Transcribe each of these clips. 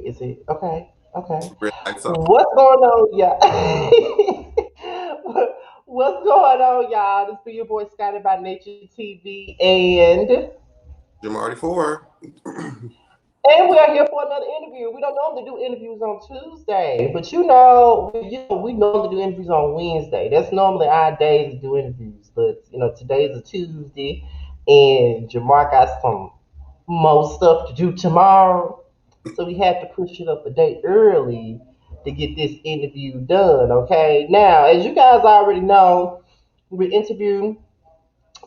Is it okay? Okay. Red lights on. What's going on, y'all? What's going on, y'all? This be your boy Scotty by Nature TV, Jamar 4. and we are here for another interview. We don't normally do interviews on Tuesday, but we normally do interviews on Wednesday. That's normally our days to do interviews. But today's a Tuesday, and Jamar got some more stuff to do tomorrow. So we had to push it up a day early to get this interview done. Okay. Now, as you guys already know, we interview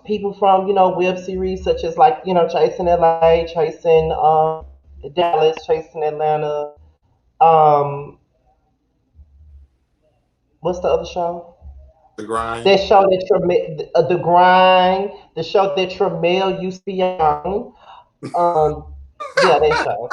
people from web series such as like Chasing LA, Chasing Dallas, Chasing Atlanta. Um, what's the other show? The grind. That show that the grind, the show that Tramel used to be on. Um, yeah, that show.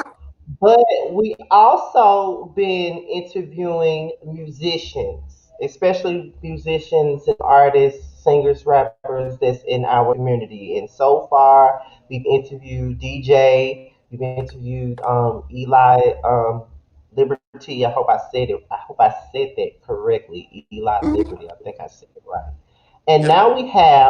But we also been interviewing musicians, especially musicians and artists, singers, rappers that's in our community. And so far, we've interviewed DJ, we've interviewed Eli Liberty. I hope I said it. I hope I said that correctly. Eli Liberty. I think I said it right. And Yep. now we have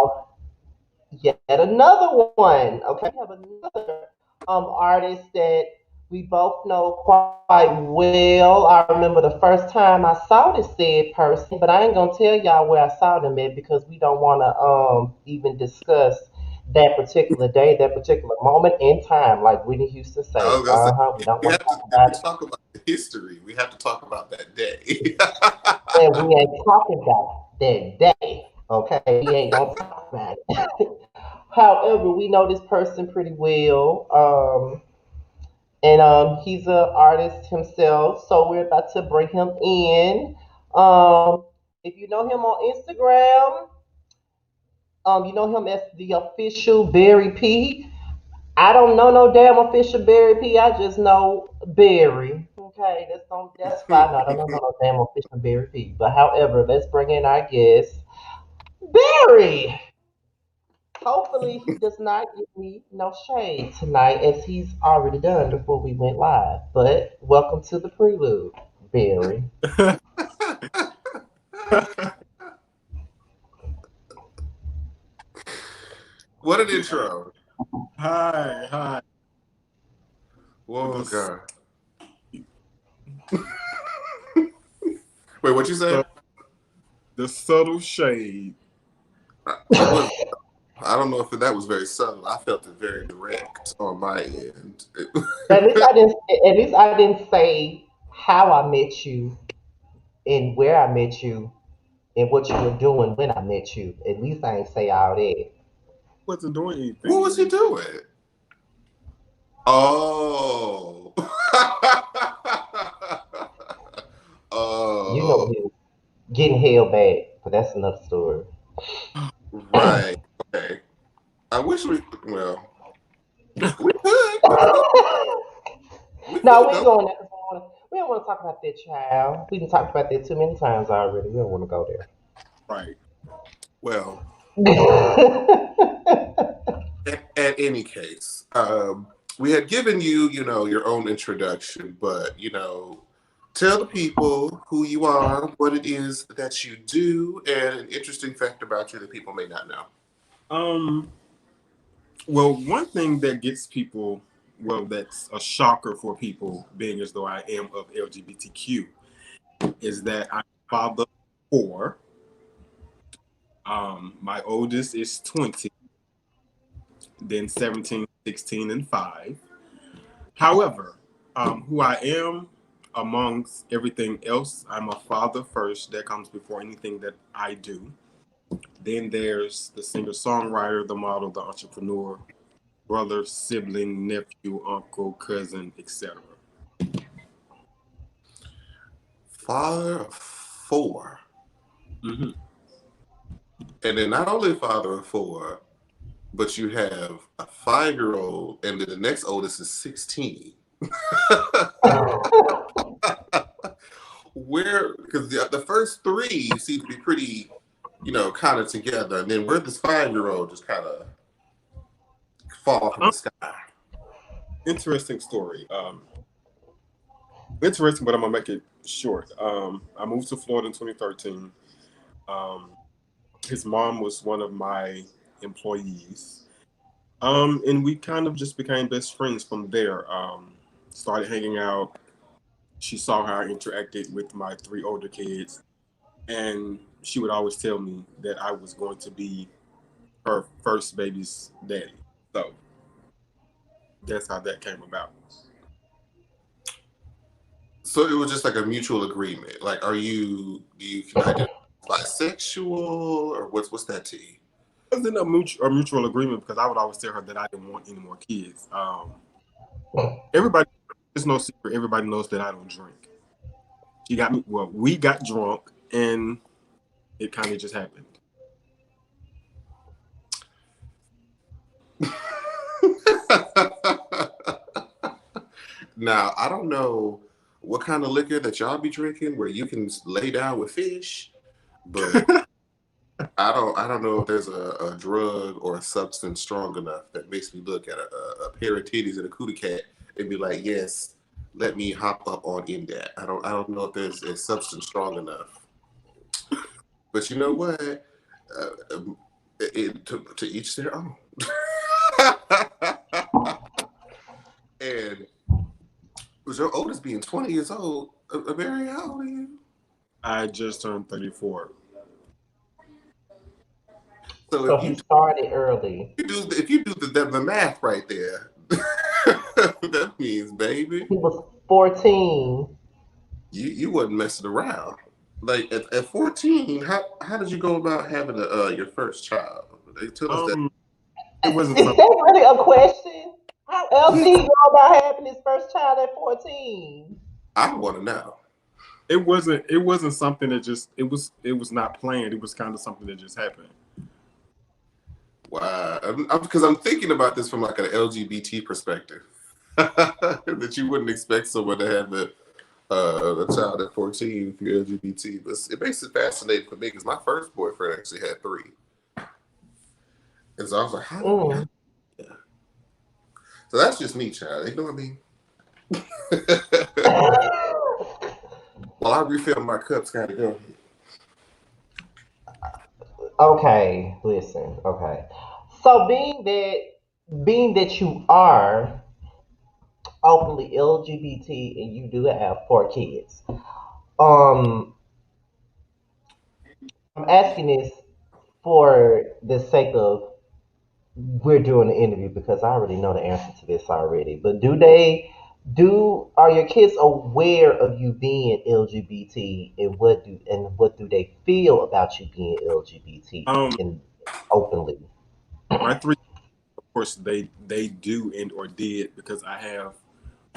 yet another one. Okay, we have another artist that we both know quite well. I remember the first time I saw this said person, but I ain't gonna tell y'all where I saw them at because we don't want to even discuss that particular day, that particular moment in time, like Whitney Houston I say. was gonna say We don't we want to have to talk if about we it, talk about the history, we have to talk about that day. and we ain't talking about that day. Okay, we ain't gonna talk about it. However, we know this person pretty well. And he's an artist himself, so we're about to bring him in. If you know him on Instagram, you know him as the official Barry P. I don't know no damn official Barry P. I just know Barry. Okay, that's fine. I don't know no damn official Barry P. But however, let's bring in our guest, Barry. Hopefully, he does not give me no shade tonight, as he's already done before we went live. But welcome to the Prelude, Barry. What an intro. Hi, hi. Whoa, The, God. Wait, what you say? su- the subtle shade. It was. I don't know if that was very subtle. I felt it very direct on my end. At least I didn't. At least I didn't say how I met you and where I met you and what you were doing when I met you. At least I ain't say all that. Wasn't doing What anything was he when doing? Oh. You know Oh. he was getting held back, but that's another story. Right. Okay. I wish well, we could. We No, could we ain't go. going there 'cause we don't want to talk about that child. We done talked about that too many times already. We don't want to go right. Well, there. at any case, we had given you, your own introduction, but, tell the people who you are, what it is that you do, and an interesting fact about you that people may not know. Um. Well, one thing that gets people, well, that's a shocker for people, being as though I am of LGBTQ, is that I'm a father of four. My oldest is 20, then 17, 16, and 5. However, who I am amongst everything else, I'm a father first. That comes before anything that I do. Then there's the singer songwriter, the model, the entrepreneur, brother, sibling, nephew, uncle, cousin, etc. Father of four. Mm-hmm. And then not only father of four, but you have a 5-year-old, and then the next oldest is 16. Where, because the first three seem to be pretty, kind of together. And then where this 5-year-old just kind of fall from Um, the sky. Interesting story. Interesting, but I'm gonna make it short. I moved to Florida in 2013. Um, his mom was one of my employees. And we kind of just became best friends from there. Started hanging out. She saw how I interacted with my three older kids, and she would always tell me that I was going to be her first baby's daddy. So that's how that came about. So it was just like a mutual agreement. Like, do you can identify bisexual or what's that to you? It wasn't a mutual agreement because I would always tell her that I didn't want any more kids. Everybody, it's no secret. Everybody knows that I don't drink. She got me. Well, we got drunk, and it kind of just happened. Now, I don't know what kind of liquor that y'all be drinking where you can lay down with fish, but I don't know if there's a drug or a substance strong enough that makes me look at a pair of titties and a cootie cat and be like, yes, let me hop up on in that. I don't know if there's a substance strong enough. But you know what? To each their own. And was your oldest being 20 years old? Mary, how old are you? I just turned 34. So So he started early. if you do the math right there, that means, baby, He was 14. you wasn't messing around. Like at 14, how did you go about having your first child? They tell us that. Um, it wasn't Is something. that really a question? How else did he go about having his first child at 14? I want to know. It wasn't. It wasn't something that just. It was. It was not planned. It was kind of something that just happened. Why? Because I'm thinking about this from like an LGBT perspective. That you wouldn't expect someone to have a child at 14 if you're LGBT. But it makes it fascinating for me because my first boyfriend actually had three. And so I was like, how do we have? Mm. Yeah. So that's just me, child. You know what I mean? While I refill my cups, gotta go. Okay, listen. Okay, so being that you are openly LGBT and you do have 4 kids, um, I'm asking this for the sake of we're doing the interview because I already know the answer to this already. But are your kids aware of you being LGBT and what do they feel about you being LGBT Um, and openly? my three, of course, they do and or did because I have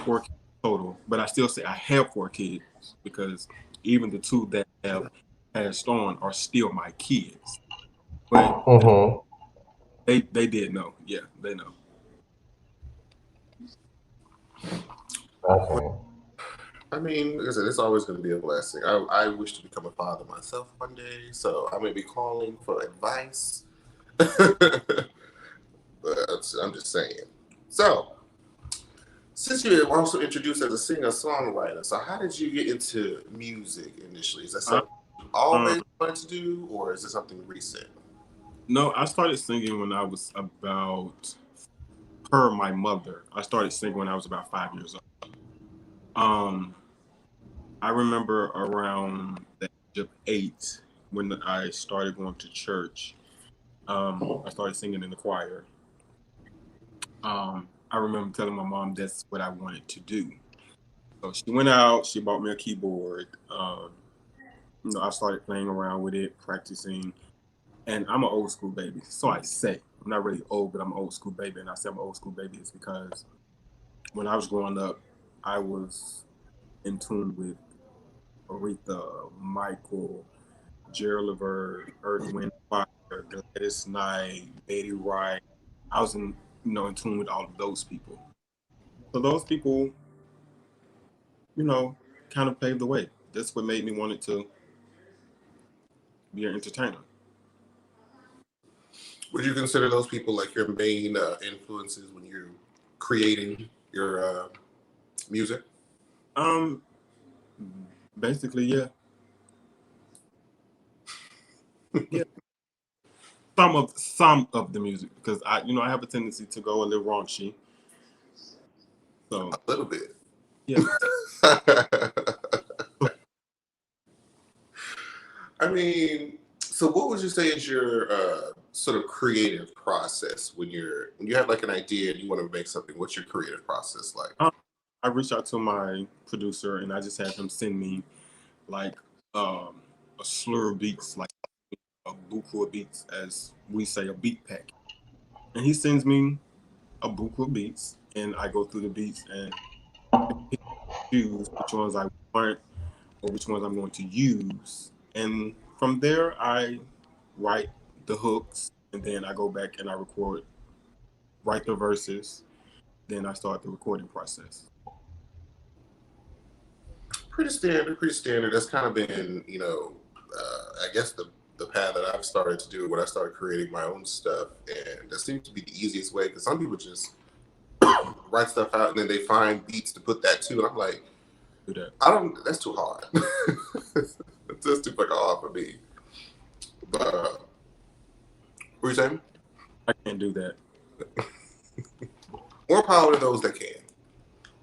4 kids total. But I still say I have 4 kids because even the two that have passed on are still my kids. But Mm-hmm. they did know. Yeah, they know. Well, Okay. I mean, like I said, it's always going to be a blessing. I wish to become a father myself one day, so I may be calling for advice. But I'm just saying. So, since you were also introduced as a singer-songwriter, so how did you get into music initially? Is that Um, something you um, always wanted to do, or is it something recent? no, I started singing when I was about per my mother. I started singing when I was about 5 years old. Um, I remember around the age of 8 when I started going to church. I started singing in the choir. I remember telling my mom that's what I wanted to do. So she went out. She bought me a keyboard. I started playing around with it, practicing. And I'm an old school baby, so I say I'm not really old, but I'm an old school baby. And I say I'm an old school baby is because when I was growing up, I was in tune with Aretha, Michael, Gerald Levert, Earth, Wind, Fire, Gladys Knight, Betty Wright. I was in tune with all of those people. So those people, you know, kind of paved the way. That's what made me want it to be an entertainer. Would you consider those people like your main influences when you're creating your music? Basically, yeah. Yeah. Some of the music, because I have a tendency to go a little raunchy. So A little bit. yeah. I mean, so what would you say is your sort of creative process when you have like an idea and you want to make something? What's your creative process like? I reached out to my producer and I just had him send me like a slur of beats, like a buku of beats, as we say, a beat pack. And he sends me a buku of beats, and I go through the beats and choose which ones I want or which ones I'm going to use. And from there, I write the hooks, and then I go back and I write the verses. Then I start the recording process. Pretty standard, pretty standard. That's kind of been, I guess the path that I've started to do when I started creating my own stuff, and that seems to be the easiest way because some people just write stuff out and then they find beats to put that to, and I'm like, Do that. I don't. That's too hard. It's just too fucking hard for me. But what were you saying? I can't do that. More power to those that can.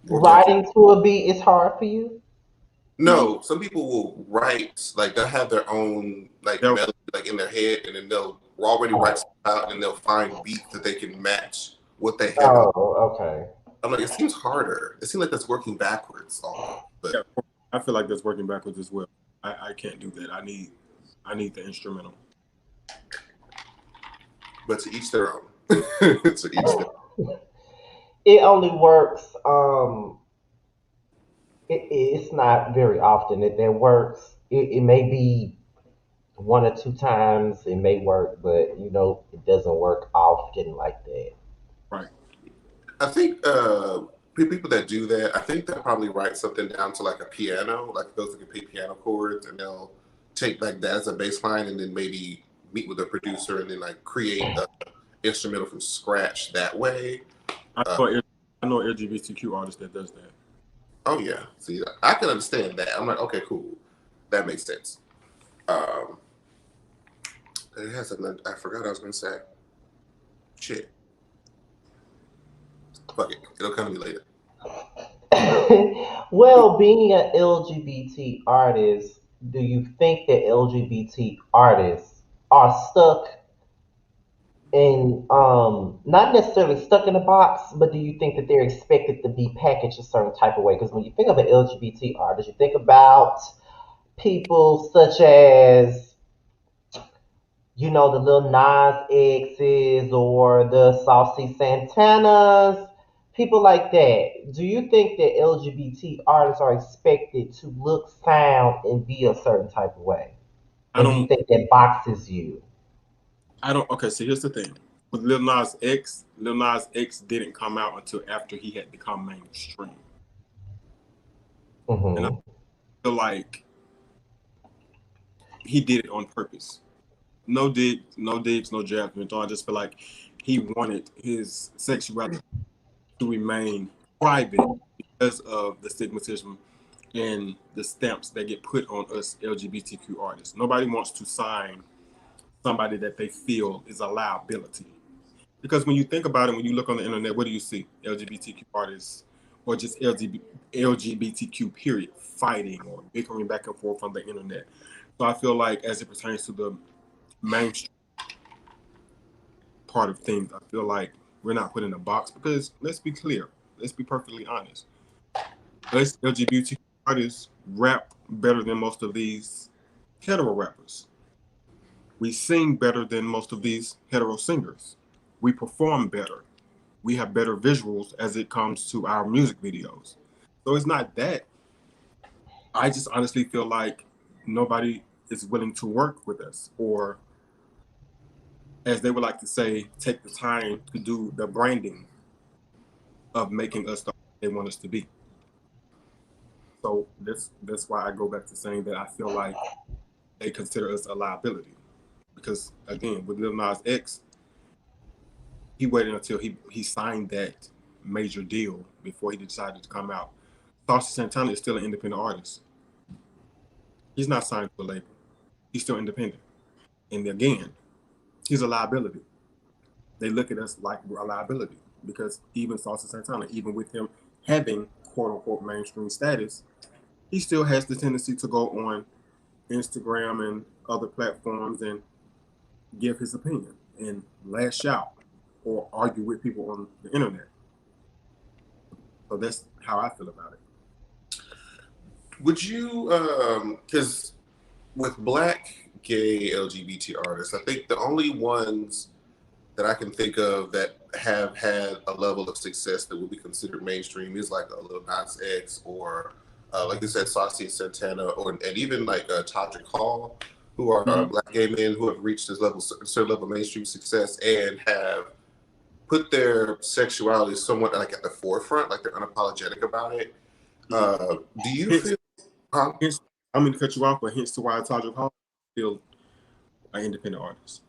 Writing to a beat is hard for you. No, some people will write like they'll have their own like melody like in their head, and then they'll already write stuff out, and they'll find beats that they can match what they have. Oh, okay. I'm like, it seems harder. It seems like that's working backwards almost. But Yeah, I feel like that's working backwards as well. I can't do that. I need the instrumental. but to each their own. To each their own. It only works. It's not very often that works. It may be one or two times. It may work, but it doesn't work often like that. Right. I think people that do that, I think they'll probably write something down to like a piano, like those that can play piano chords, and they'll take like that as a bass line, and then maybe meet with a producer and then like create an instrumental from scratch that way. I know, I know LGBTQ artist that does that. Oh yeah, see, I can understand that. I'm like, okay, cool, that makes sense. Um, it has something I forgot I was gonna say. Shit, fuck it, it'll come to me later. Well, being an LGBT artist, do you think that LGBT artists are stuck in not necessarily stuck in a box, but do you think that they're expected to be packaged a certain type of way? Because when you think of an LGBT artist, you think about people such as the little Nas X's or the Saucy Santanas, people like that. Do you think that LGBT artists are expected to look, sound, and be a certain type of way? I Or do you don't. think that boxes you? I don't. Okay, so here's the thing. With Lil Nas X didn't come out until after he had become mainstream, and I Hmm. feel like he did it on purpose. No digs, no jabs. I just feel like he wanted his sexuality to remain private because of the stigmatism and the stamps that get put on us LGBTQ artists. Nobody wants to sign somebody that they feel is a liability. Because when you think about it, when you look on the internet, what do you see? LGBTQ artists or just LGBTQ period fighting or bickering back and forth on the internet. So I feel like as it pertains to the mainstream part of things, I feel like we're not put in a box because let's be clear, let's be perfectly honest. Us LGBTQ artists rap better than most of these hetero rappers. We sing better than most of these hetero singers. We perform better. We have better visuals as it comes to our music videos. So it's not that. I just honestly feel like nobody is willing to work with us, or as they would like to say, take the time to do the branding of making us the they want us to be. So that's why I go back to saying that I feel like they consider us a liability. Because again, with Lil Nas X, he waited until he signed that major deal before he decided to come out. Saucy Santana is still an independent artist. He's not signed to a label. He's still independent. And again, he's a liability. They look at us like we're a liability because even Saucy Santana, even with him having quote unquote mainstream status, he still has the tendency to go on Instagram and other platforms and give his opinion and lash out or argue with people on the internet. So that's how I feel about it. Would you, because with Black gay LGBT artists, I think the only ones that I can think of that have had a level of success that would be considered mainstream is like a Lil Nas X or, like you said, Saucy Santana, or and even like Todrick Hall, who are Black gay men who have reached this level, certain level of mainstream success and have put their sexuality somewhat like at the forefront, like they're unapologetic about it. Do you Hence, feel? Huh? I'm going to cut you off, but hence to why Todrick Hall is still an independent artist.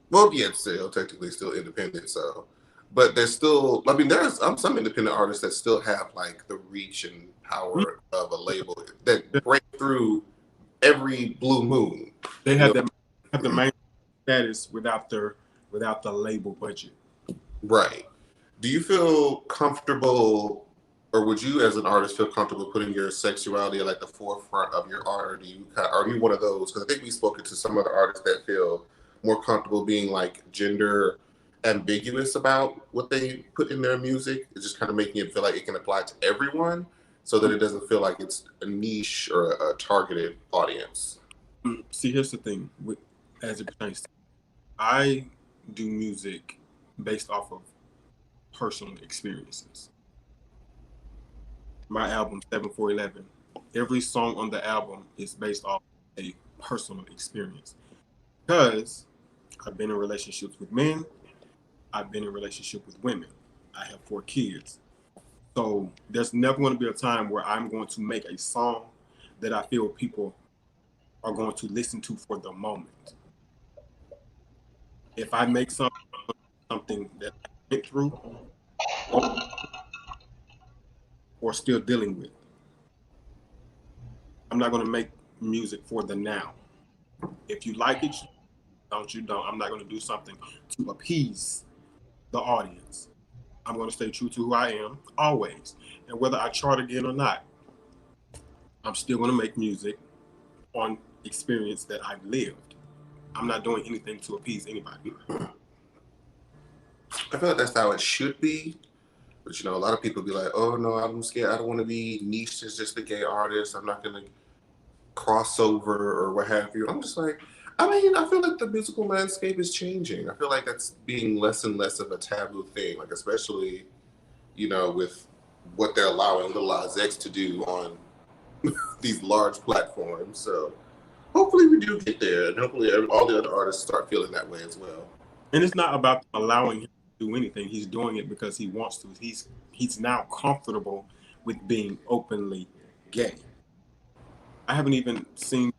Well, yeah, it's still technically still independent. So, but there's still. I mean, there's some independent artists that still have like the reach and power of a label that break through every blue moon. They have the main status without the label budget. Right. Do you feel comfortable, or would you, as an artist, feel comfortable putting your sexuality at like the forefront of your art? Or are you one of those? Because I think we've spoken to some other artists that feel more comfortable being like gender ambiguous about what they put in their music. It's just kind of making it feel like it can apply to everyone, so that it doesn't feel like it's a niche or a targeted audience. See, here's the thing as it pertains to I do music based off of personal experiences. My album 7411, every song on the album is based off a personal experience because I've been in relationships with men, I've been in relationship with women, I have 4 kids. So there's never going to be a time where I'm going to make a song that I feel people are going to listen to for the moment. If I make something that I went through or still dealing with, I'm not going to make music for the now. If you like it, you don't. I'm not going to do something to appease the audience. I'm going to stay true to who I am always. And whether I chart again or not, I'm still going to make music on experience that I've lived. I'm not doing anything to appease anybody. I feel like that's how it should be. But a lot of people be like, "Oh no, I'm scared. I don't want to be niched as just a gay artist. I'm not gonna cross over or what have you." I'm just like, I mean, I feel like the musical landscape is changing. I feel like that's being less and less of a taboo thing. Like especially, with what they're allowing Lil Nas X to do on these large platforms. So hopefully we do get there, and hopefully all the other artists start feeling that way as well. And it's not about allowing him to do anything. He's doing it because he wants to. He's now comfortable with being openly gay. I haven't even seen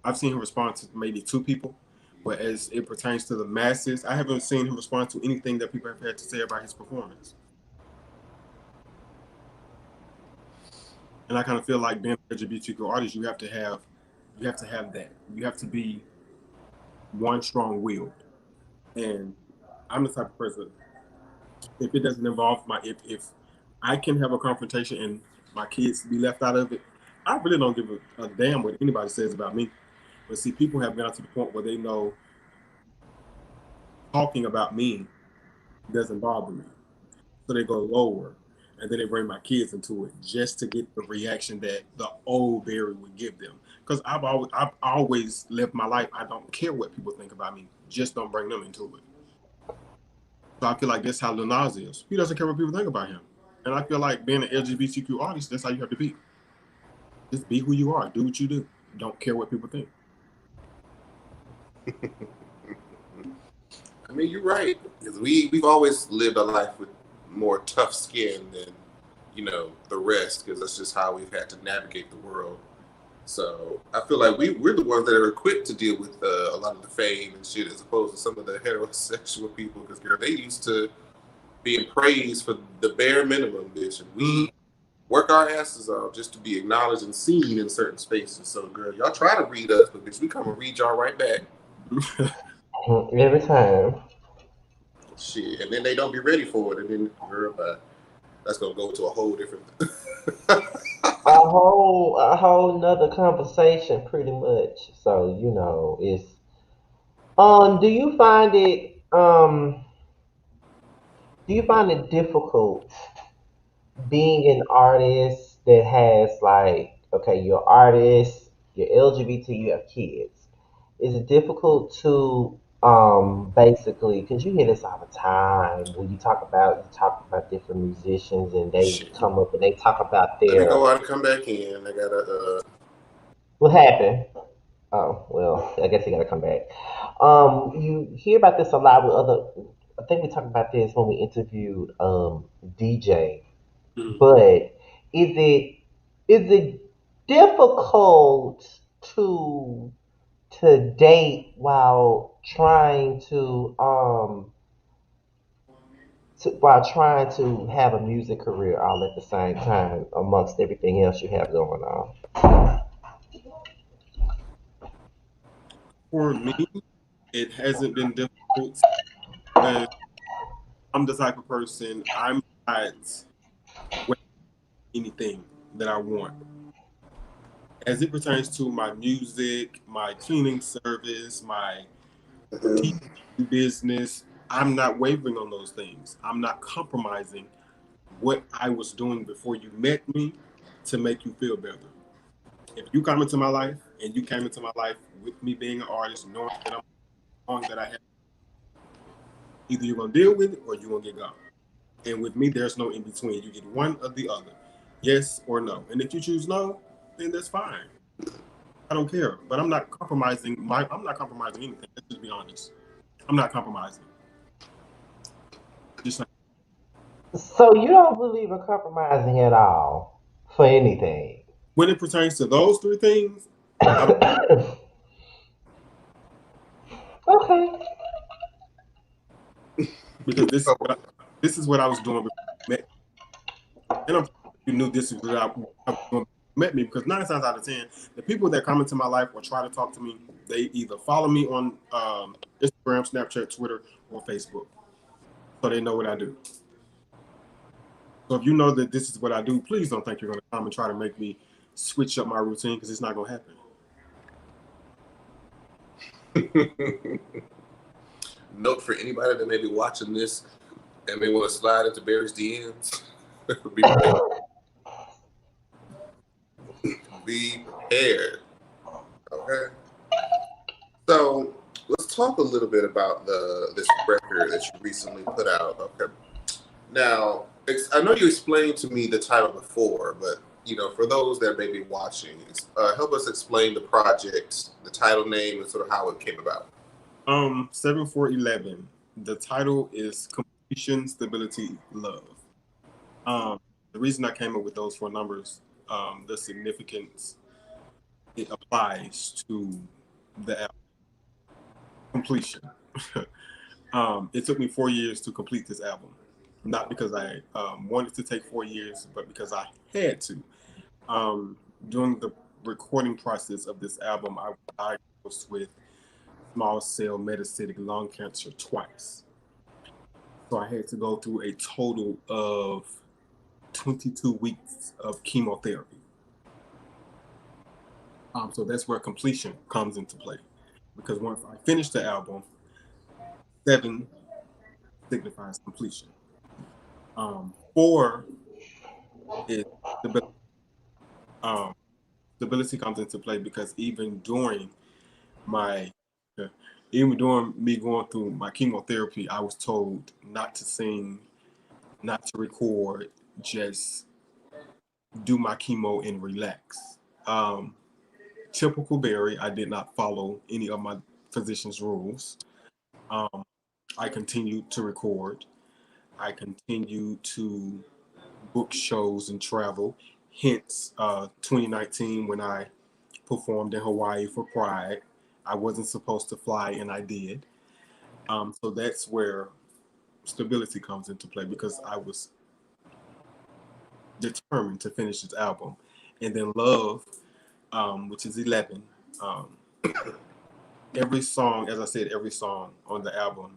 I've seen him respond to maybe 2 people, but as it pertains to the masses, I haven't seen him respond to anything that people have had to say about his performance. And I kind of feel like being an LGBTQ artist, you have to have that. You have to be one strong-willed. And I'm the type of person, if it doesn't involve if I can have a confrontation and my kids be left out of it, I really don't give a damn what anybody says about me. But see, people have gotten to the point where they know talking about me doesn't bother me. So they go lower, and then they bring my kids into it just to get the reaction that the old Barry would give them. Because I've always lived my life. I don't care what people think about me. Just don't bring them into it. So I feel like that's how Lil Nas is. He doesn't care what people think about him. And I feel like being an LGBTQ artist, that's how you have to be. Just be who you are. Do what you do. Don't care what people think. I mean, you're right. Because we've always lived a life with more tough skin than, the rest, because that's just how we've had to navigate the world. So I feel like we're the ones that are equipped to deal with a lot of the fame and shit, as opposed to some of the heterosexual people, because, girl, they used to being praised for the bare minimum, bitch. And work our asses off just to be acknowledged and seen in certain spaces. So, girl, y'all try to read us, but bitch, we come and read y'all right back. Every time. Shit, and then they don't be ready for it, and then, girl, that's gonna go to a whole different. A whole nother conversation pretty much. So, it's do you find it difficult being an artist that has like, okay, you're artist, you're LGBT, you have kids. Is it difficult to basically, because you hear this all the time when you talk about different musicians and they Shit, come up and they talk about let me their go out and come back in. I gotta. what happened. Oh, well, I guess you gotta come back. You hear about this a lot with other. I think we talked about this when we interviewed DJ. Mhm. But is it difficult to date while trying to have a music career all at the same time amongst everything else you have going on? For me, it hasn't been difficult because I'm the type of person I'm not waiting for anything that I want. As it pertains to my music, my cleaning service, my teaching business, I'm not wavering on those things. I'm not compromising what I was doing before you met me to make you feel better. If you come into my life and you came into my life with me being an artist, knowing that I'm wrong, that I have, either you're gonna deal with it or you're gonna get gone. And with me, there's no in between. You get one or the other, yes or no. And if you choose no, then that's fine. I don't care. But I'm not compromising anything. Let's just be honest. I'm not compromising. Just like So you don't believe in compromising at all for anything? when it pertains to those three things, I don't, Okay. because this is what I was doing before you met. And I'm you knew this is what I was doing before you met me, because 9 times out of 10, the people that come into my life or try to talk to me, they either follow me on Instagram, Snapchat, Twitter, or Facebook, so they know what I do. So if you know that this is what I do, please don't think you're going to come and try to make me switch up my routine, because it's not going to happen. Note for anybody that may be watching this and may want to slide into Barry's DMs. Be prepared. Be prepared. Okay. So let's talk a little bit about this record that you recently put out. Okay. Now, I know you explained to me the title before, but for those that may be watching, help us explain the project, the title name, and sort of how it came about. 7411. The title is Completion, Stability, Love. The reason I came up with those four numbers, the significance it applies to the completion. It took me 4 years to complete this album, not because I wanted to take 4 years, but because I had to. During the recording process of this album, I was diagnosed with small cell metastatic lung cancer twice. So I had to go through a total of 22 weeks of chemotherapy. So that's where completion comes into play. Because once I finish the album, 7 signifies completion. 4 is stability. Um, Stability comes into play because my, even during me going through my chemotherapy, I was told not to sing, not to record, just do my chemo and relax. Um, Typical Barry, I did not follow any of my physician's rules. Um, I continued to record. I continued to book shows and travel. Hence, 2019, when I performed in Hawaii for Pride, I wasn't supposed to fly and I did. So that's where stability comes into play, because I was determined to finish this album. And then Love, which is 11. Um, every song, as I said, every song on the album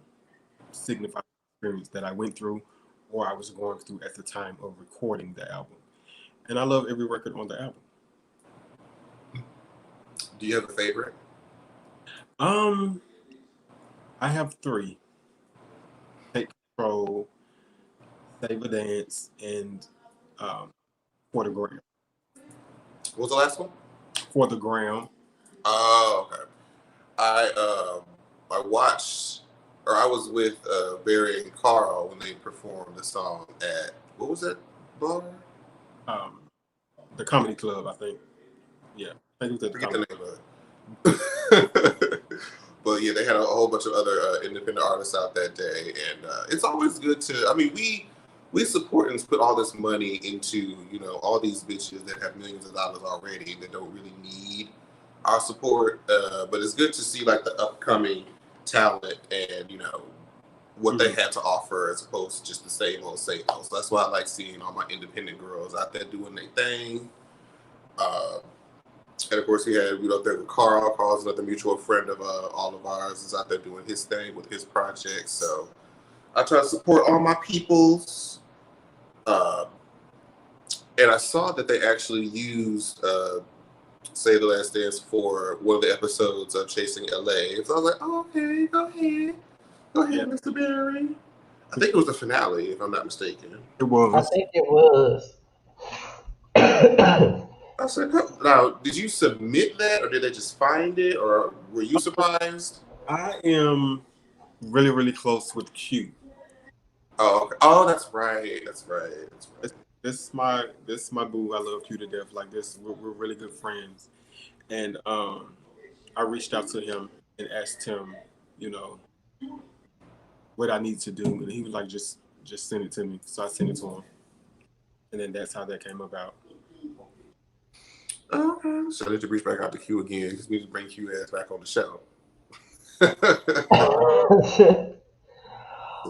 signifies the experience that I went through or I was going through at the time of recording the album. And I love every record on the album. Do you have a favorite? I have 3. Take Control, Save a Dance, and For the Gram. What was the last one? For the Gram. Oh, okay. I watched, or I was with Barry and Carl when they performed the song at, what was that bar? The Comedy Club, I think. Yeah, I think it was at the Forget Comedy the name of it. But yeah, they had a whole bunch of other independent artists out that day, and it's always good to. I mean, we support and put all this money into all these bitches that have millions of dollars already that don't really need our support. But it's good to see like the upcoming talent and what they had to offer as opposed to just the same old same old. So that's why I like seeing all my independent girls out there doing their thing. And of course, we up there with Carl. Carl's another mutual friend of all of ours, is out there doing his thing with his project. So I try to support all my peoples. And I saw that they actually used Say the Last Dance for one of the episodes of Chasing LA. So I was like, oh, okay, go ahead. Go ahead, Mr. Barry. I think it was the finale, if I'm not mistaken. It was. I think it was. I said, now, did you submit that, or did they just find it, or were you surprised? I am really, really close with Q. Oh, okay. Oh, that's right. That's right. That's right. This is my boo. I love Q to death. Like this, we're really good friends. And I reached out to him and asked him, what I need to do, and he was like, just send it to me. So I sent it to him, and then that's how that came about. Okay. So I need to reach back out to Q again because we need to bring Q ass back on the show.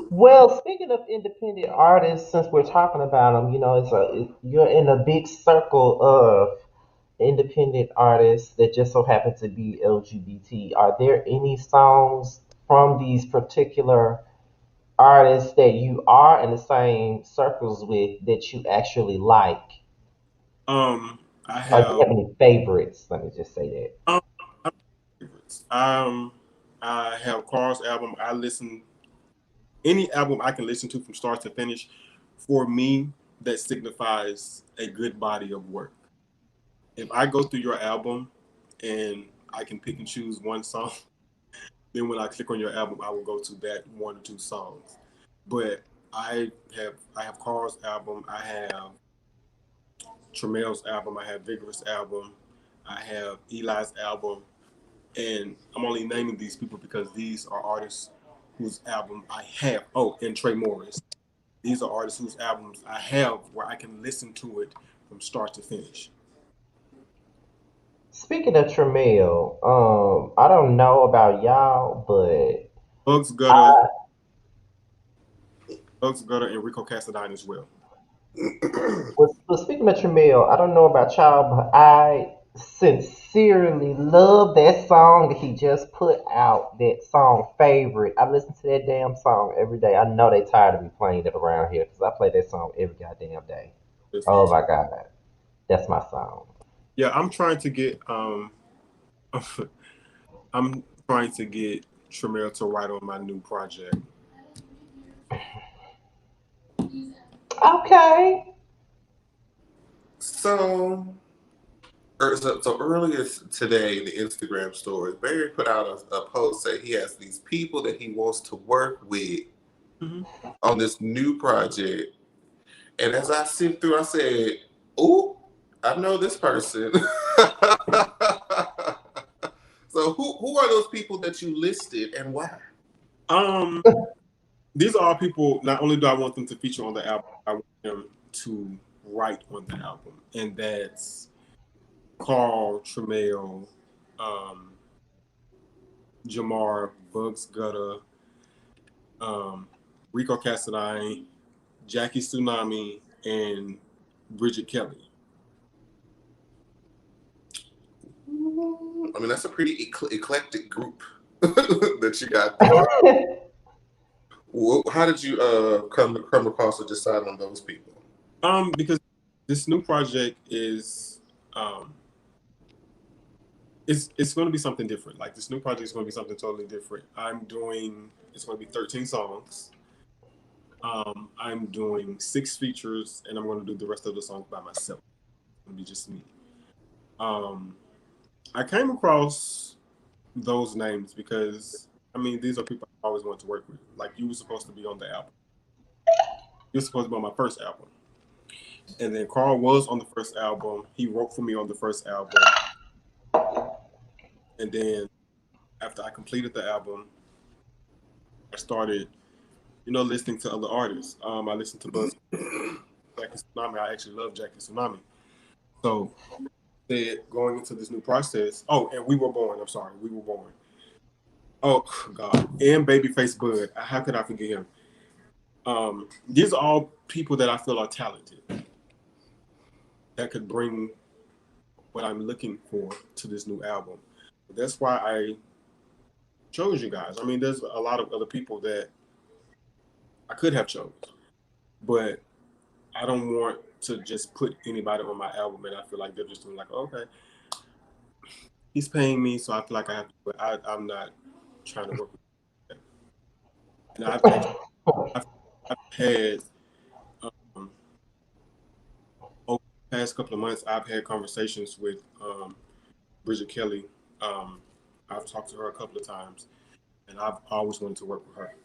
Well, speaking of independent artists, since we're talking about them, you're in a big circle of independent artists that just so happen to be LGBT. Are there any songs from these particular artists that you are in the same circles with that you actually like? I Or do you have have any favorites? Let me just say that. um, favorites. I have Carl's album. I listen any album I can listen to from start to finish. For me, that signifies a good body of work. If I go through your album and I can pick and choose one song, then when I click on your album, I will go to that 1 or 2 songs. But I have Carl's album, I have Tremel's album, I have Vigorous album, I have Eli's album, and I'm only naming these people because these are artists whose album I have. Oh, and Trey Morris. These are artists whose albums I have where I can listen to it from start to finish. Speaking of Tramiel, I don't know about y'all, but Bugs Gutter, I Bugs Gutter, and Rico Cassadine as well. well, speaking of Tramiel, I don't know about y'all, but I sincerely love that song that he just put out. That song, favorite. I listen to that damn song every day. I know they tired of me playing it around here because I play that song every goddamn day. Oh my god, that's my song. Yeah, I'm trying to get I'm trying to get Tramiel to write on my new project. Okay. So earlier today in the Instagram story, Barry put out a post saying he has these people that he wants to work with on this new project. And as I sit through, I said, "Ooh, I know this person." So who are those people that you listed and why? Um, these are all people. Not only do I want them to feature on the album, I want them to write on the album, and that's Carl, Tramiel, um, Jamar, Bugs Gutter, um, Rico Cassadine, Jackie Tsunami, and Bridget Kelly. I mean, that's a pretty eclectic group that you got there. How did you come across or decide on those people? Because this new project is it's going to be something different. Like this new project is going to be something totally different. It's going to be 13 songs. I'm doing 6 features, and I'm going to do the rest of the songs by myself. It's going to be just me. I came across those names because I mean these are people I always wanted to work with. Like you were supposed to be on the album. You were supposed to be on my first album. And then Carl was on the first album. He wrote for me on the first album. And then after I completed the album, I started, listening to other artists. I listened to Buzz, Jackie Tsunami. I actually love Jackie Tsunami. So going into this new process. Oh, and We Were Born. I'm sorry, We Were Born. Oh God, and Babyface Bud. How could I forget him? These are all people that I feel are talented, that could bring what I'm looking for to this new album. That's why I chose you guys. I mean, there's a lot of other people that I could have chose, but I don't want to just put anybody on my album and I feel like they're just doing like, okay, he's paying me, so I feel like I have to. But I'm not trying to work with them. And I've had over the past couple of months, I've had conversations with Bridget Kelly. I've talked to her a couple of times, and I've always wanted to work with her.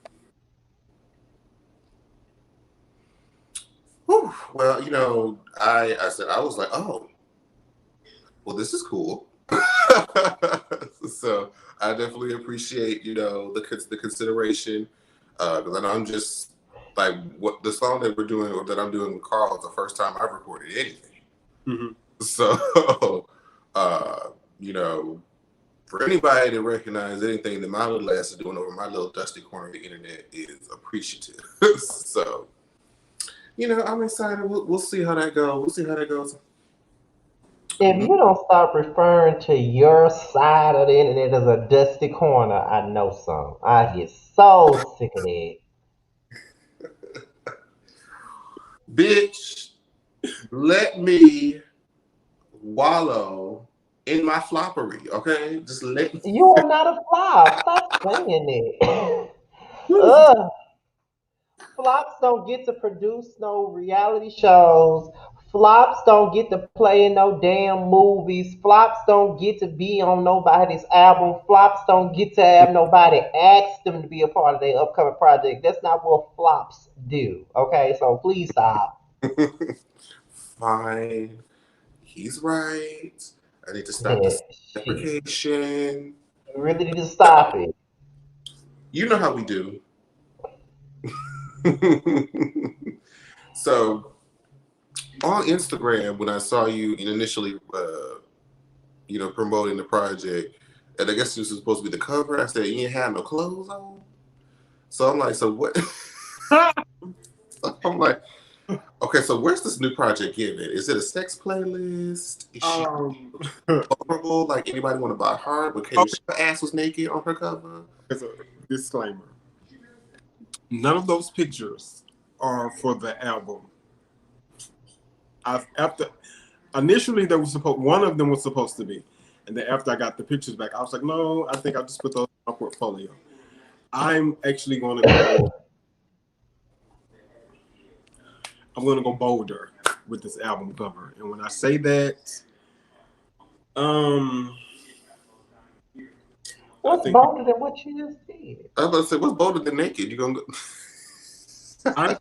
Whew. Well, I said I was like, oh, well, this is cool. So I definitely appreciate the consideration because I know I'm just like what the song that we're doing or that I'm doing with Carl is the first time I've recorded anything. Mm-hmm. So for anybody to recognize anything that my little ass is doing over my little dusty corner of the internet is appreciative. So I'm excited. We'll see how that goes. We'll see how that goes. If you don't stop referring to your side of the internet as a dusty corner, I know some. I get so sick of it. Bitch, let me wallow in my floppery, okay? Just let me. You are not a flop. Stop saying it. What is this? Ugh. Flops don't get to produce no reality shows. Flops don't get to play in no damn movies. Flops don't get to be on nobody's album. Flops don't get to have nobody ask them to be a part of their upcoming project. That's not what flops do. Okay, so please stop. Fine. He's right. I need to stop Yeah, this shit. deprecation. You really need to stop it. You know how we do. So on Instagram, when I saw you initially, promoting the project, and I guess this was supposed to be the cover, I said you didn't have no clothes on. So I'm like, so what? I'm like, okay, so where's this new project giving? Is it a sex playlist? Is she vulnerable? Like anybody want to buy her? Because her ass was naked on her cover. As a disclaimer, none of those pictures are for the album. Initially there was one of them was supposed to be, and then after I got the pictures back, I was like, no, I think I'll just put those in my portfolio. I'm actually going to go. I'm going to go bolder with this album cover, and when I say that, What's bolder than what you just did? I was about to say, what's bolder than naked? You gonna go? I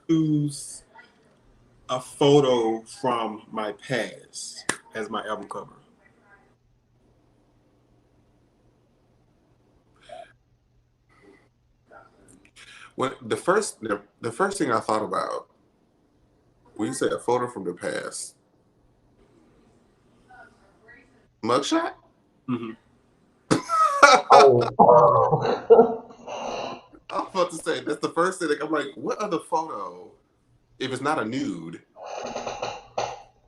use a photo from my past as my album cover. When the first thing I thought about when you said a photo from the past, mugshot. Mm-hmm. Oh. I was about to say that's the first thing. I'm like, what other photo, if it's not a nude,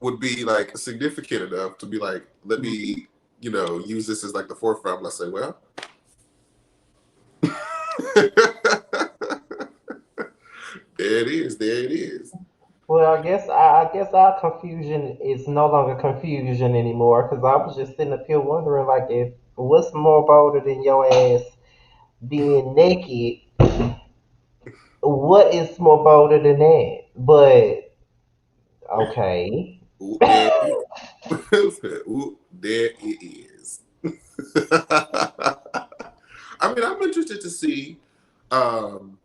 would be like significant enough to be like, let me, use this as like the forefront. Let's say, well, there it is. There it is. Well, I guess our confusion is no longer confusion anymore because I was just sitting up here wondering like if what's more bolder than your ass being naked? What is more bolder than that? But okay. Ooh, there it is. Ooh, there it is. I mean, I'm interested to see. Um,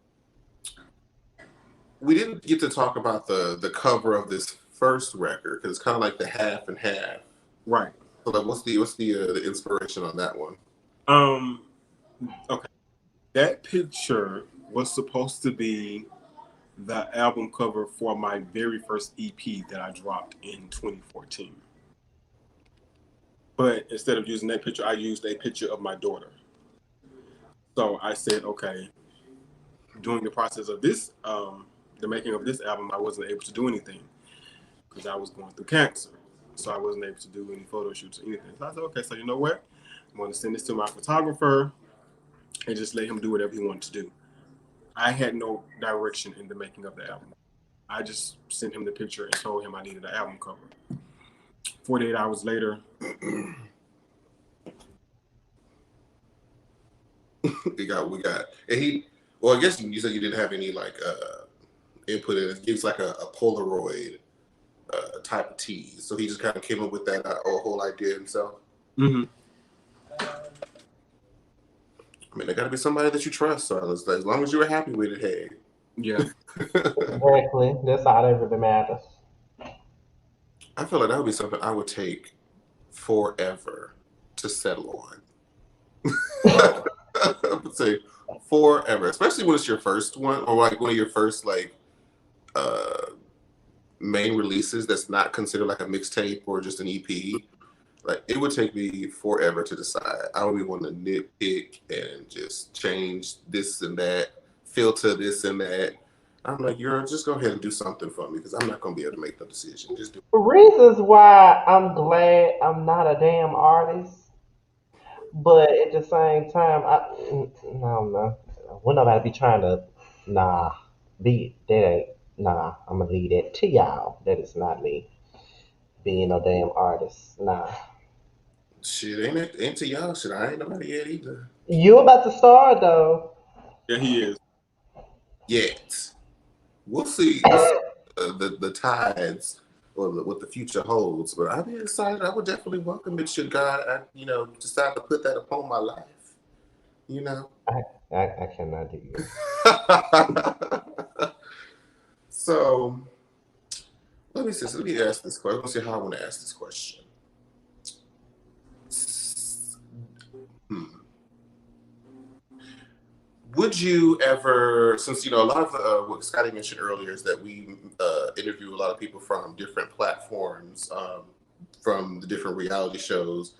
we didn't get to talk about the cover of this first record because it's kind of like the half and half. Right. So, like, what's the inspiration on that one? Um. Okay. That picture was supposed to be the album cover for my very first EP that I dropped in 2014. But instead of using that picture, I used a picture of my daughter. So I said, okay, during the process of this, the making of this album, I wasn't able to do anything because I was going through cancer. So I wasn't able to do any photo shoots or anything. So I said, okay, so you know what? I'm going to send this to my photographer and just let him do whatever he wanted to do. I had no direction in the making of the album. I just sent him the picture and told him I needed an album cover. 48 hours later, we got, and well, I guess you said you didn't have any like input in it. It gives like a Polaroid type of tease. So he just kind of came up with that whole idea himself. mm-hmm. I mean, there got to be somebody that you trust. So as long as you were happy with it, hey. Yeah. Exactly. That's all that really matters. I feel like that would be something I would take forever to settle on. I would say forever, especially when it's your first one or like one of your first like uh main releases that's not considered like a mixtape or just an EP. Like it would take me forever to decide. I would be wanting to nitpick and just change this and that, filter this and that. I'm like, you're just go ahead and do something for me because I'm not gonna be able to make the decision. Just do Reasons why I'm glad I'm not a damn artist, but at the same time, no. When nobody be trying to, nah, be that ain't, nah. I'm gonna leave that to y'all. That is not me being no damn artist. Nah. shit. Ain't to y'all shit. I ain't nobody yet either. You about to start though. Yeah, he is. Yet. We'll see. We'll see the tides or what the future holds. But I'd be excited. I would definitely welcome it should God, decide to put that upon my life. You know. I cannot do you. So let me see. Let me ask this question. Let's see how I want to ask this question. Hmm. Would you ever, since a lot of what Scotty mentioned earlier is that we interview a lot of people from different platforms, from the different reality shows.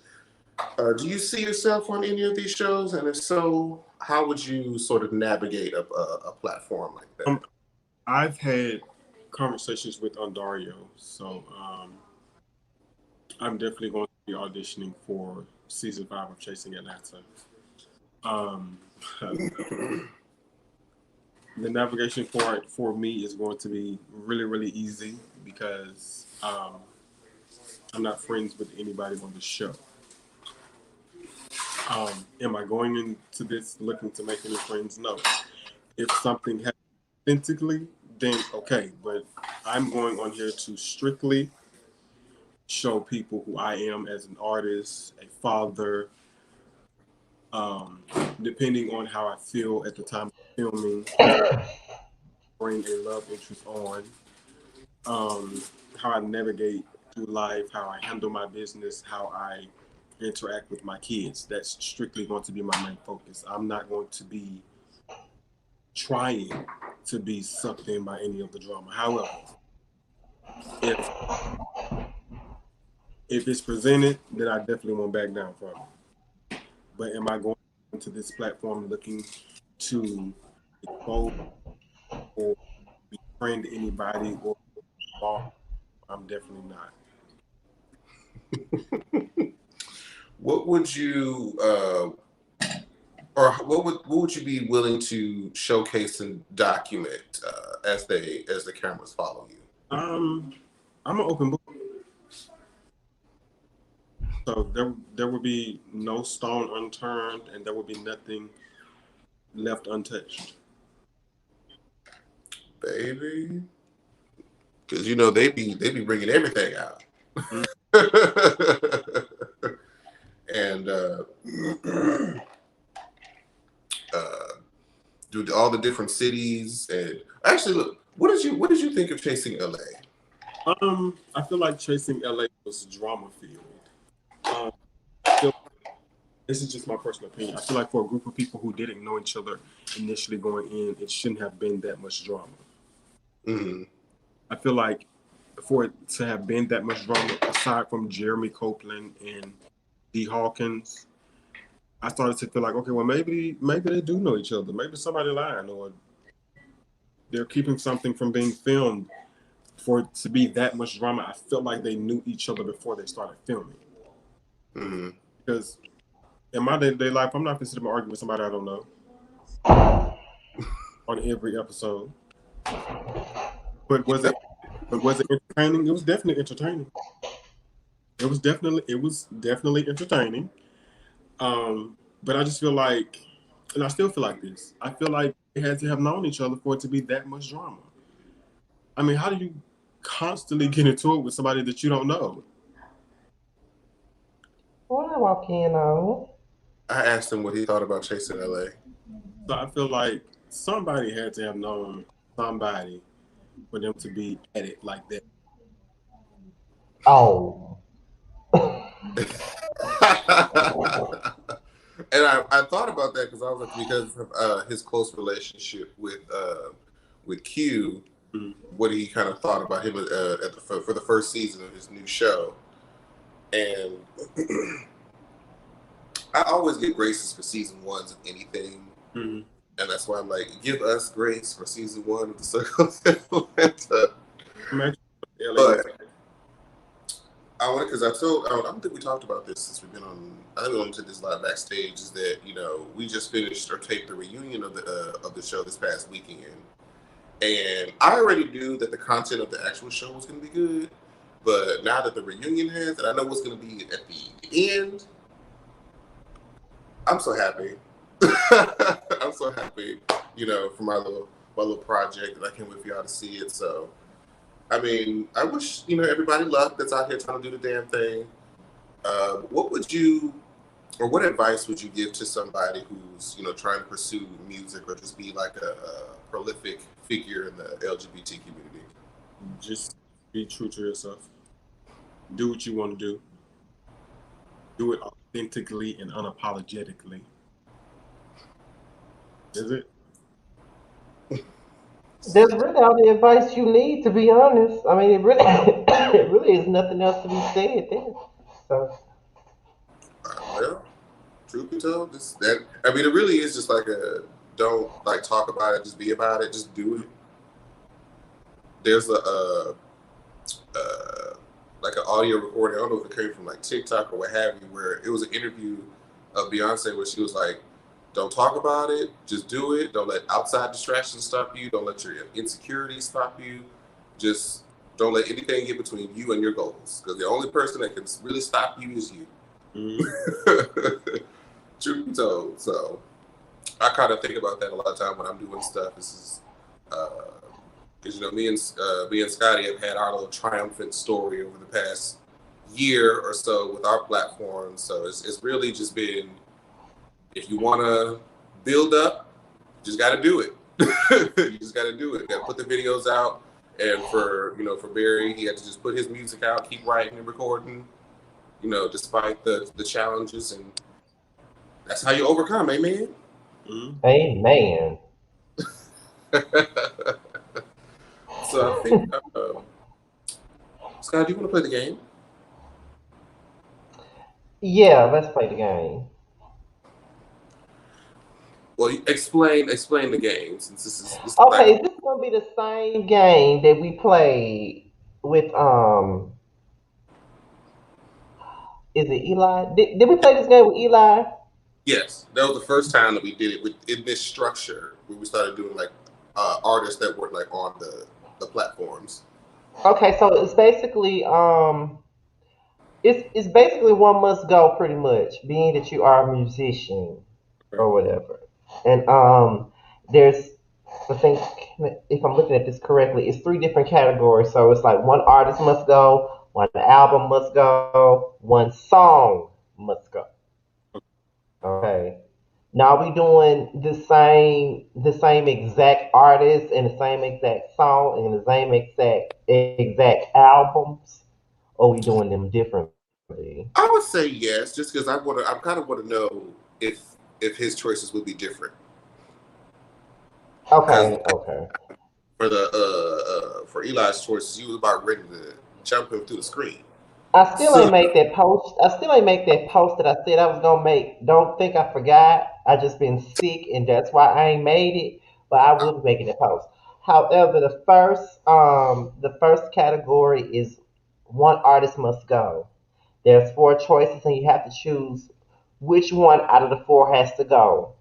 Do you see yourself on any of these shows? And if so, how would you sort of navigate a platform like that? I've had conversations with Ondario, so I'm definitely going to be auditioning for season 5 of Chasing Atlanta. Um, the navigation part for me is going to be really, really easy because I'm not friends with anybody on the show. Am I going into this looking to make any friends? No. If something happens authentically, then okay. But I'm going on here to strictly show people who I am as an artist, a father, depending on how I feel at the time of filming, bring a love interest on, how I navigate through life, how I handle my business, how I interact with my kids. That's strictly going to be my main focus. I'm not going to be trying to be sucked in by any of the drama. However, if it's presented, then I definitely won't back down from it. But am I going to this platform looking to expose or befriend anybody or I'm definitely not. What would you or what would you be willing to showcase and document as the cameras follow you? I'm an open book, so there would be no stone unturned, and there would be nothing left untouched. Baby, because you know they be bringing everything out. Mm. And uh, do all the different cities. And actually, look, what did you think of Chasing LA? I feel like Chasing LA was drama filled. Um, I feel, this is just my personal opinion. I feel like for a group of people who didn't know each other initially going in, it shouldn't have been that much drama. Mm-hmm. I feel like for it to have been that much drama, aside from Jeremy Copeland and D. Hawkins, I started to feel like, okay, well, maybe they do know each other. Maybe somebody lying, or they're keeping something from being filmed. For it to be that much drama, I felt like they knew each other before they started filming. Mm-hmm. Because in my day-to-day life, I'm not going to sit there and argue with somebody I don't know on every episode. But was it? But was it entertaining? It was definitely entertaining. It was definitely entertaining. But I just feel like, and I still feel like this. I feel like they had to have known each other for it to be that much drama. I mean, how do you constantly get into it with somebody that you don't know? What I walk in on? I asked him what he thought about Chasing LA. So I feel like somebody had to have known somebody for them to be at it like that. Oh. And I thought about that because I was like, because of his close relationship with Q, Mm-hmm. what he kind of thought about him for the first season of his new show. And I always get graces for season ones of anything. Mm-hmm. And that's why I'm like, give us grace for season one of the Circles of Atlanta. But I want because I don't think we talked about this since we've been on. I think we went to this live backstage. Is that we just finished or taped the reunion of the show this past weekend, and I already knew that the content of the actual show was going to be good. But now that the reunion has, and I know what's going to be at the end, I'm so happy. I'm so happy, for my little project, and I can't wait for y'all to see it. So, I mean, I wish everybody luck that's out here trying to do the damn thing. What would you, or what advice would you give to somebody who's trying to pursue music or just be like a prolific figure in the LGBT community? Just be true to yourself. Do what you want to do. Do it authentically and unapologetically. Is it? That's really all the advice you need, to be honest. I mean, it really, it really is nothing else to be said there. So, Well, truth be told, I mean, it really is just like don't like talk about it, just be about it, just do it. There's like an audio recording. I don't know if it came from like TikTok or what have you, where it was an interview of Beyonce where she was like, "Don't talk about it, just do it. Don't let outside distractions stop you. Don't let your insecurities stop you. Just don't let anything get between you and your goals. Because the only person that can really stop you is you." Mm-hmm. Truth be told, so I kind of think about that a lot of time when I'm doing stuff. This is because me and Scotty have had our little triumphant story over the past year or so with our platform. So it's really just been, if you want to build up, you just got to do it. You just got to do it. You got to put the videos out. And for Barry, he had to just put his music out, keep writing and recording, despite the challenges, and that's how you overcome, amen. mm-hmm. Amen. So I think, Scott, do you want to play the game? Yeah, let's play the game. Well, explain the game, since this is Okay, is this gonna be the same game that we played with Is it Eli? Did we play this game with Eli? Yes, that was the first time that we did it in this structure. We started doing like artists that were like on the platforms. Okay, so it's basically one must go pretty much, being that you are a musician Right. or whatever. And there's I think if I'm looking at this correctly, it's three different categories. So it's like one artist must go, one album must go, one song must go. Okay. Now we doing the same exact artist and the same exact song and the same exact albums, or we doing them differently? I would say yes, just because I kind of want to know if his choices would be different. Because Okay, okay. for the for Eli's choices, you was about ready to jump him through the screen. I still So ain't make that post. I still ain't make that post that I said I was gonna make. Don't think I forgot. I just been sick, and that's why I ain't made it. But I will be making a post. However, the first category is one artist must go. There's four choices, and you have to choose which one out of the four has to go.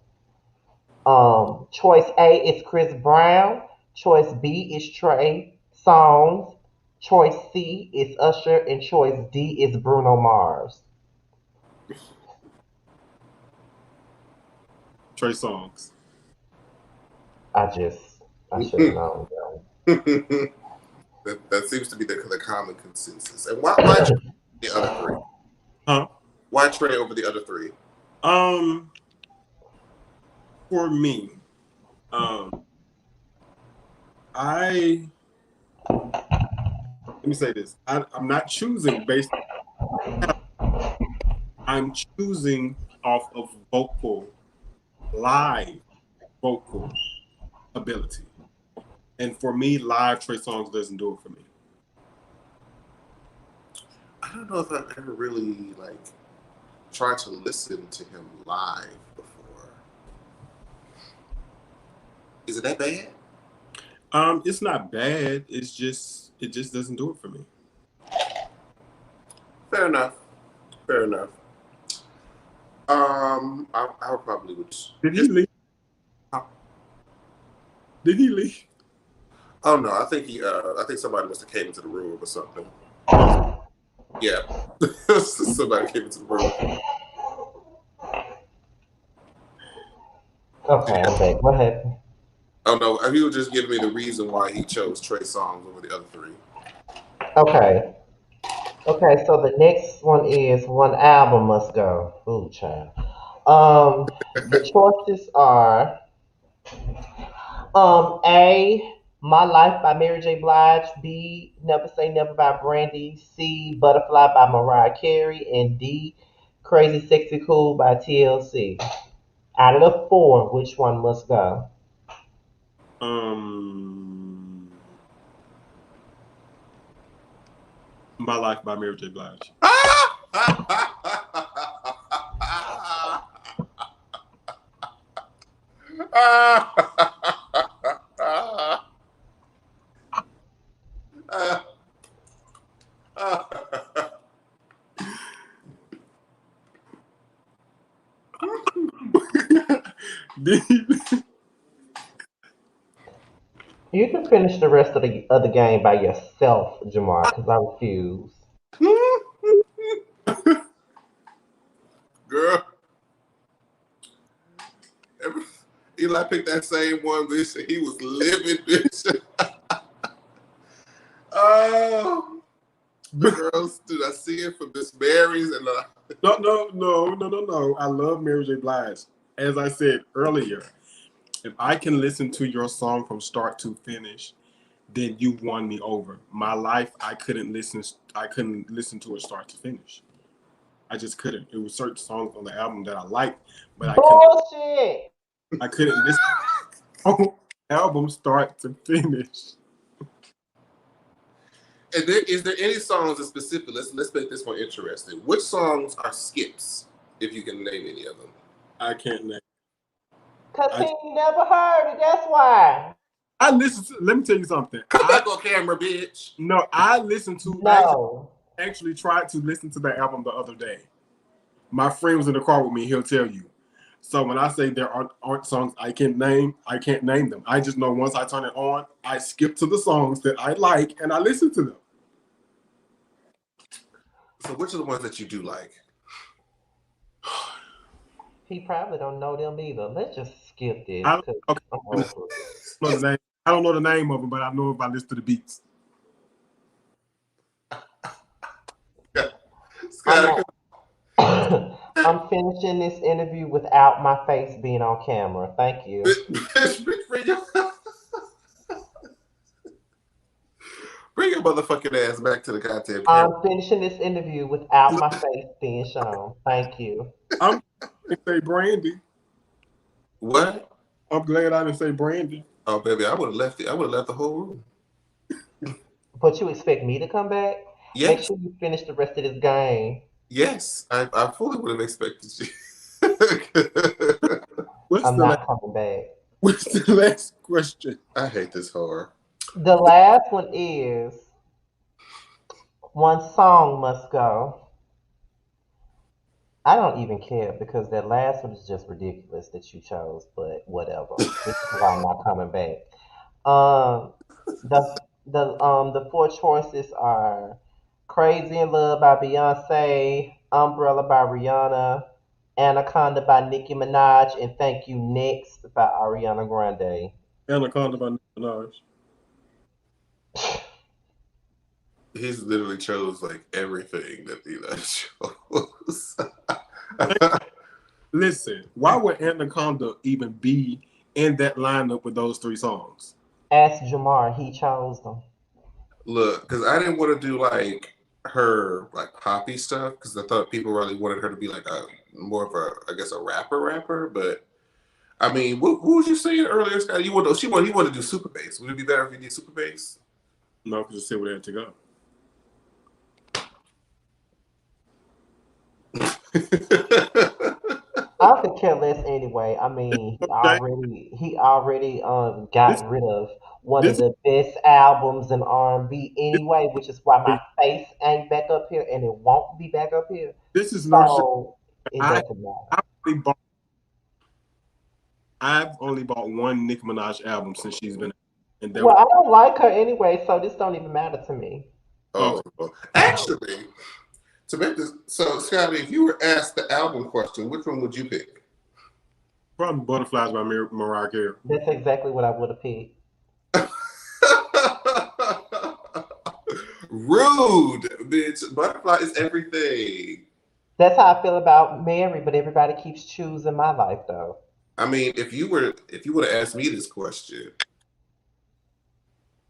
Choice A is Chris Brown. Choice B is Trey Songz. Choice C is Usher, and choice D is Bruno Mars. Trey Songs. I just, I should have known. that seems to be the common consensus. And why Trey the other three? Huh? Why Trey over the other three? Um, for me, um, I let me say this. I'm not choosing based. I'm choosing off of live vocal ability. And for me, live Trey Songz doesn't do it for me. I don't know if I've ever really like tried to listen to him live before. Is it that bad? It's not bad. It just doesn't do it for me. Fair enough. Fair enough. I probably would. Did he leave? Did he leave? Oh no, I think somebody must have came into the room or something. Yeah, somebody came into the room. Okay, I'm back. What happened? Oh no, he was just giving me the reason why he chose Trey Songz over the other three. Okay. Okay, so the next one is one album must go. Ooh, child. The choices are A, My Life by Mary J. Blige, B, Never Say Never by Brandy, C, Butterfly by Mariah Carey, and D, Crazy Sexy Cool by TLC. Out of the four, which one must go? My Life by Mary J. Blige. You can finish the rest of the game by yourself, Jamar, because I refuse. Girl, Eli picked that same one, bitch, and he was living, bitch. Oh, the girls, did I see it for Miss Mary's and No. I love Mary J. Blige. As I said earlier, if I can listen to your song from start to finish, then you won me over. My life, I couldn't listen to it start to finish. I just couldn't. It was certain songs on the album that I liked, but Bullshit! I couldn't listen to the album start to finish. And is there any songs in specific? Let's make this more interesting. Which songs are skips, if you can name any of them? I can't name. Because he never heard it, that's why. Let me tell you something. Come back on camera, bitch. No, I listen to. No. actually tried to listen to that album the other day. My friend was in the car with me. He'll tell you. So when I say there aren't songs I can't name them. I just know once I turn it on, I skip to the songs that I like and I listen to them. So which are the ones that you do like? He probably don't know them either. Let's just skip this I because okay, I'm I over don't know the name. I don't know the name of them, but I know if I listen to the beats. Scott, it. I'm finishing this interview without my face being on camera. Thank you. bring your motherfucking ass back to the goddamn camera. I'm finishing this interview without my face being shown. Thank you. I'm gonna say Brandy. What? I'm glad I didn't say Brandy. Oh, baby, I would have left it. I would have left the whole room. But you expect me to come back? Make Yes, sure you finish the rest of this game. yes, I fully would have expected you. What's I'm the last, not coming back. what's the last question? I hate this horror. The last one is one song must go. I don't even care because that last one is just ridiculous that you chose, but whatever. This is why I'm not coming back. Um, the four choices are "Crazy in Love" by Beyonce, "Umbrella" by Rihanna, "Anaconda" by Nicki Minaj, and "Thank You Next" by Ariana Grande. Anaconda by Nicki Minaj. He's literally chose like everything that he chose. Listen, why would Anaconda even be in that lineup with those three songs? Ask Jamar, he chose them. Look, because I didn't want to do like her like poppy stuff because I thought people really wanted her to be like a more of a I guess a rapper, but I mean, what was you saying earlier, Scott? You want to do super bass. Would it be better if you did super bass? No, because just say where they had to go. I could care less anyway. I mean, Okay, he already this got rid of one of this the best albums in R&B this, anyway, which is why my face ain't back up here and it won't be back up here. this is no shit. So it I doesn't matter. I only bought I've only bought one Nicki Minaj album since she's been, and that was Well, I don't like her anyway, so this don't even matter to me. Oh, okay. well, actually, to make this so, Scotty, if you were asked the album question, which one would you pick? Probably Butterflies by Mariah Carey. That's exactly what I would have picked. Rude, bitch. Butterfly is everything. That's how I feel about Mary, but everybody keeps choosing my life though. I mean, if you would have asked me this question,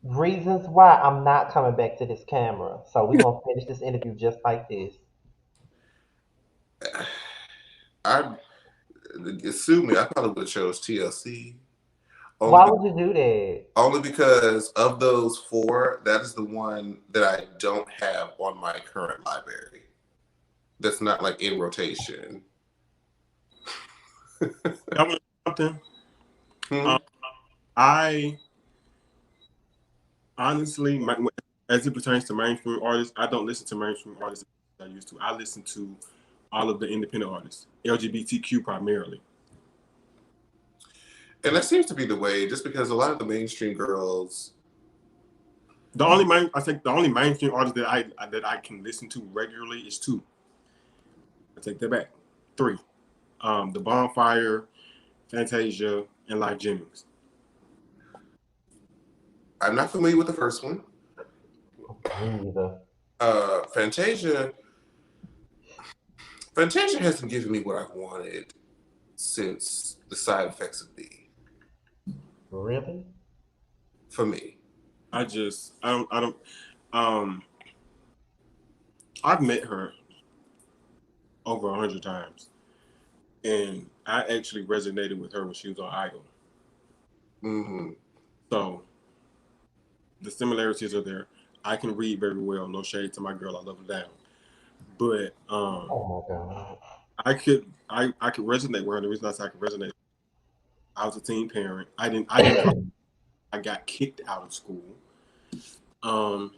Reasons why I'm not coming back to this camera. So we're gonna finish this interview just like this. I sue me. I probably would have chose TLC only Why be, would you do that? only because of those four, that is the one that I don't have on my current library. That's not like in rotation. That was something. Hmm? Um, I honestly, as it pertains to mainstream artists, I don't listen to mainstream artists as I used to. I listen to all of the independent artists, LGBTQ primarily. And that seems to be the way, just because a lot of the mainstream girls. I think the only mainstream artist that I can listen to regularly is two. I take that back. Three. The Bonfire, Fantasia, and Life Jennings. I'm not familiar with the first one. Me neither. Fantasia. Fantasia hasn't given me what I've wanted since the side effects of me. Really? For me, I don't um I've met her over 100 times, and I actually resonated with her when she was on Idol. hmm So the similarities are there. I can read very well. No shade to my girl. I love her down. But Oh my god. I could resonate with her. The reason I say I could resonate, I was a teen parent. I didn't drop. I got kicked out of school. Um,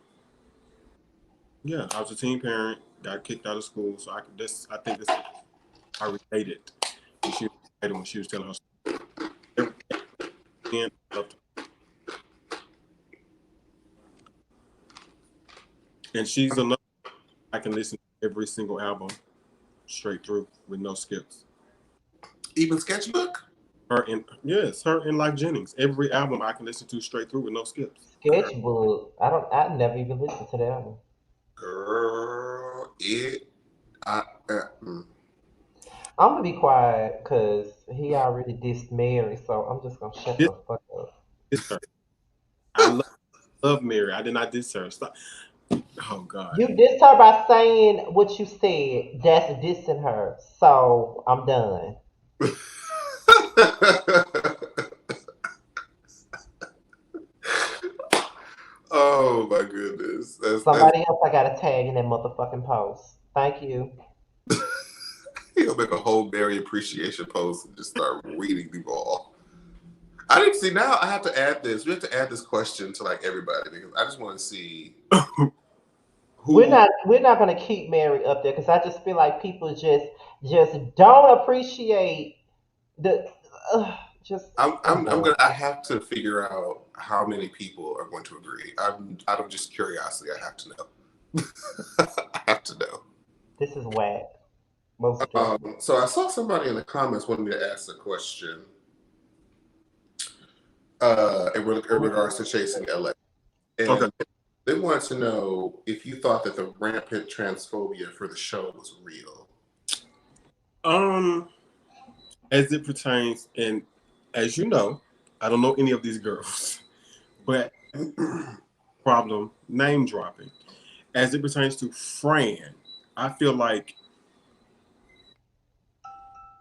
Yeah, I was a teen parent, got kicked out of school, so I think this I related. And she related when she was telling her story. Every end, I loved her. And she's another I can listen to every single album straight through with no skips. Even Sketchbook? Her and Life Jennings. Every album I can listen to straight through with no skips. Sketchbook. I never even listened to that one. Girl, I, mm. I'm gonna be quiet because he already dissed Mary, so I'm just gonna shut This the fuck up. is her. I love Mary. I did not diss her. Stop. Oh God. You dissed her by saying what you said. That's dissing her. So I'm done. Oh my goodness. That's Somebody else I got to tag in that motherfucking post. Thank you. He'll make a whole Mary appreciation post and just start reading them all. I didn't see now I have to add this. We have to add this question to like everybody because I just want to see We're who not we're not gonna keep Mary up there because I just feel like people just don't appreciate the just I'm done. I have to figure out how many people are going to agree. I'm out of just curiosity. I have to know. I have to know. This is whack. Most definitely. So I saw somebody in the comments wanted me to ask a question in regards to chasing LA. And Okay. they wanted to know if you thought that the rampant transphobia for the show was real. As it pertains, and as you know, I don't know any of these girls, but problem name dropping. As it pertains to Fran, I feel like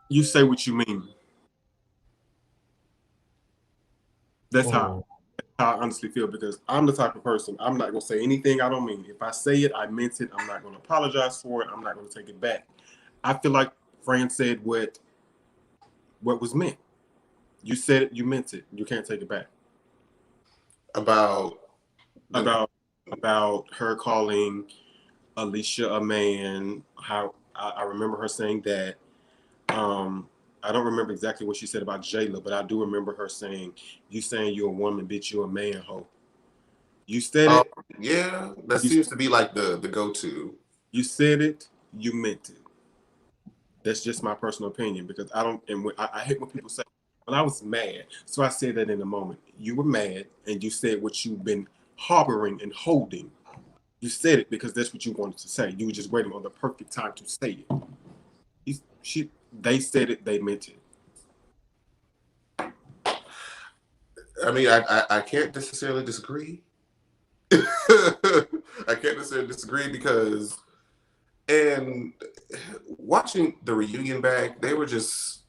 you say what you mean. That's Mm. how I honestly feel because I'm the type of person I'm not gonna say anything I don't mean. If I say it, I meant it. I'm not gonna apologize for it. I'm not gonna take it back. I feel like Fran said what was meant. You said it, you meant it. You can't take it back. About About her calling Alicia a man. How I remember her saying that. I don't remember exactly what she said about Jayla, but I do remember her saying, "You saying you're a woman, bitch, you a man, hoe." You said it. yeah, that You, seems to be like the go-to. you said it. You meant it. That's just my personal opinion because I don't. And I hate when people say, "Well, I was mad," so I said that in the moment. You were mad, and you said what you've been harboring and holding. You said it because that's what you wanted to say. You were just waiting on the perfect time to say it. They said it. They meant it. I mean, I can't necessarily disagree. I can't necessarily disagree because, and watching the reunion back, they were just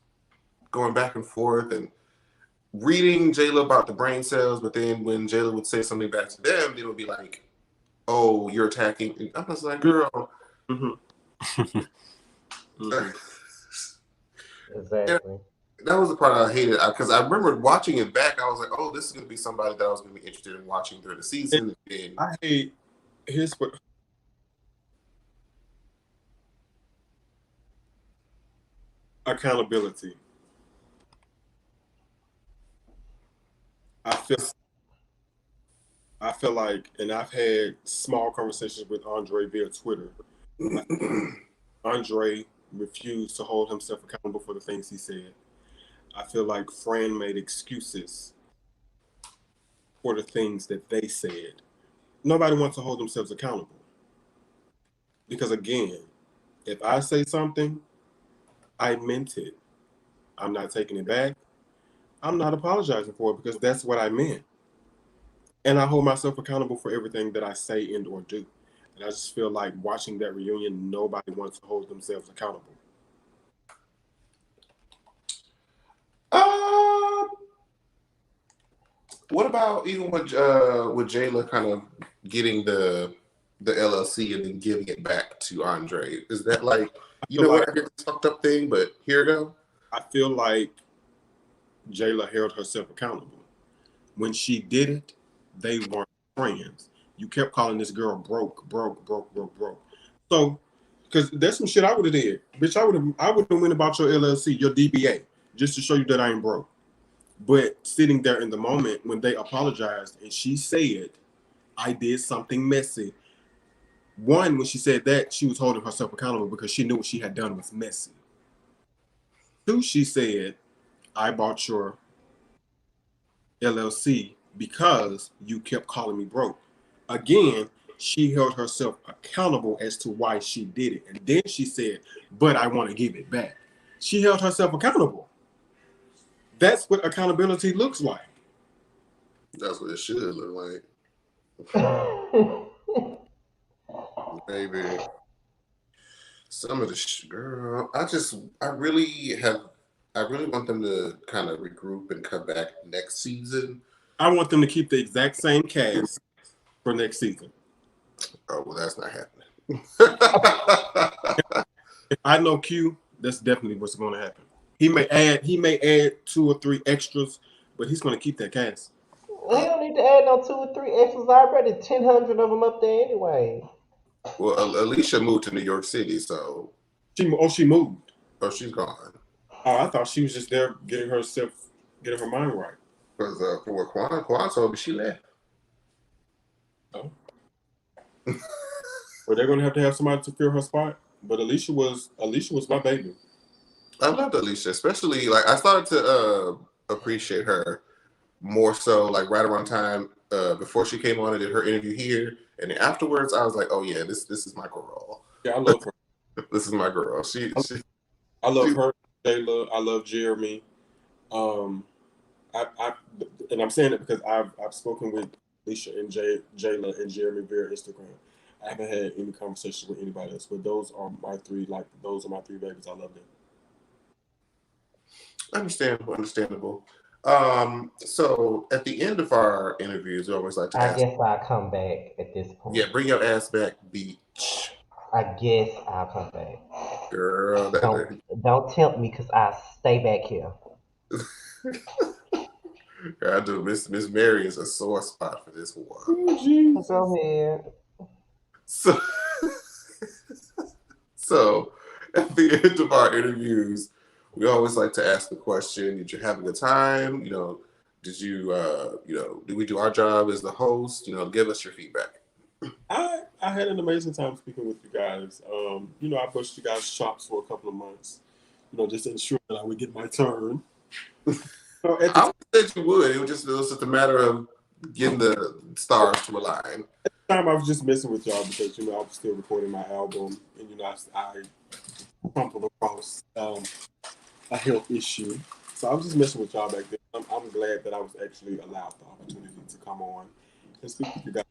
going back and forth and reading Jayla about the brain cells, but then when Jayla would say something back to them, they would be like, "Oh, you're attacking." And I was like, "Girl." Mm-hmm. Mm-hmm. And Exactly. that was the part I hated because I remember watching it back. I was like, "Oh, this is going to be somebody that I was going to be interested in watching through the season." And I hate here's what accountability. I feel I feel like, and I've had small conversations with Andre via Twitter. Like Andre refused to hold himself accountable for the things he said. I feel like Fran made excuses for the things that they said. Nobody wants to hold themselves accountable because again, if I say something, I meant it. I'm not taking it back. I'm not apologizing for it because that's what I meant. And I hold myself accountable for everything that I say and or do. And I just feel like watching that reunion, nobody wants to hold themselves accountable. um, what about even with Jayla kind of getting the LLC and then giving it back to Andre? Is that like, I you feel know like what, I did this fucked up thing, but here you go. I feel like Jayla held herself accountable. When she did it, they weren't friends. You kept calling this girl broke. So, because that's some shit I would have did, bitch. I would have went about your LLC, your DBA, just to show you that I ain't broke. But sitting there in the moment when they apologized and she said, I did something messy. One, when she said that, she was holding herself accountable because she knew what she had done was messy. Two, she said, I bought your LLC because you kept calling me broke. Again, she held herself accountable as to why she did it. And then she said, but I want to give it back. She held herself accountable. That's what accountability looks like. That's what it should look like. Maybe some of the girl. I really want them to kind of regroup and come back next season. I want them to keep the exact same cast for next season. Oh well, that's not happening. If I know Q, that's definitely what's going to happen. He may add 2 or 3 extras, but he's going to keep that cast. He don't need to add no 2 or 3 extras. I already 1,000 of them up there anyway. Well, Alicia moved to New York City, so She moved. oh, she's gone. Oh, I thought she was just there getting her mind right. Because for what Quan told me, she left. Oh. Well, they're going to have somebody to fill her spot. But Alicia was my baby. I loved Alicia, especially like I started to appreciate her more so like right around time before she came on and did her interview here, and then afterwards I was like, oh yeah, this is my girl. Yeah, I love her. This is my girl. I love her, Jayla. I love Jeremy. And I'm saying it because I've spoken with Alicia and Jayla and Jeremy via Instagram. I haven't had any conversations with anybody else, but those are my 3 babies. I love them. Understandable. So at the end of our interviews, we always like to I ask. guess I'll come back at this point. Yeah, bring your ass back, beach. I guess I'll come back. Girl, Don't tempt me because I stay back here. I do. Miss Mary is a sore spot for this one. Oh, Go ahead. So, so at the end of our interviews, we always like to ask the question: did you have a good time? Did you, did we do our job as the host? Give us your feedback. I had an amazing time speaking with you guys. I pushed you guys' chops for a couple of months. Just to ensure that I would get my turn. I said you would. It was just a matter of getting the stars to align. At the time, I was just messing with y'all because I was still recording my album, and I crumpled across a health issue. So I was just messing with y'all back then. I'm glad that I was actually allowed the opportunity to come on and speak with you guys.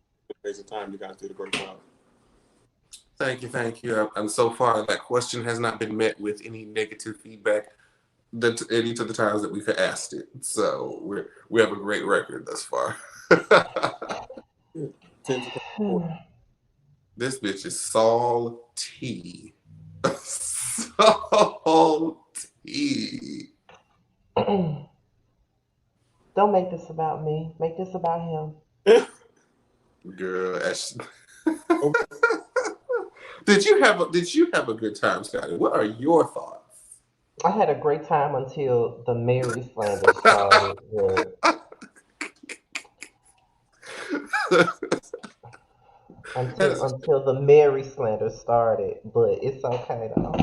Amazing time. You guys did a great job. Thank you. And so far, that question has not been met with any negative feedback at each of the times that we've asked it. So we have a great record thus far. This bitch is salty. Salty. Don't make this about me. Make this about him. Girl, Did you have a good time, Scotty? What are your thoughts? I had a great time until the Mary slander started. until the Mary slander started, but it's okay though.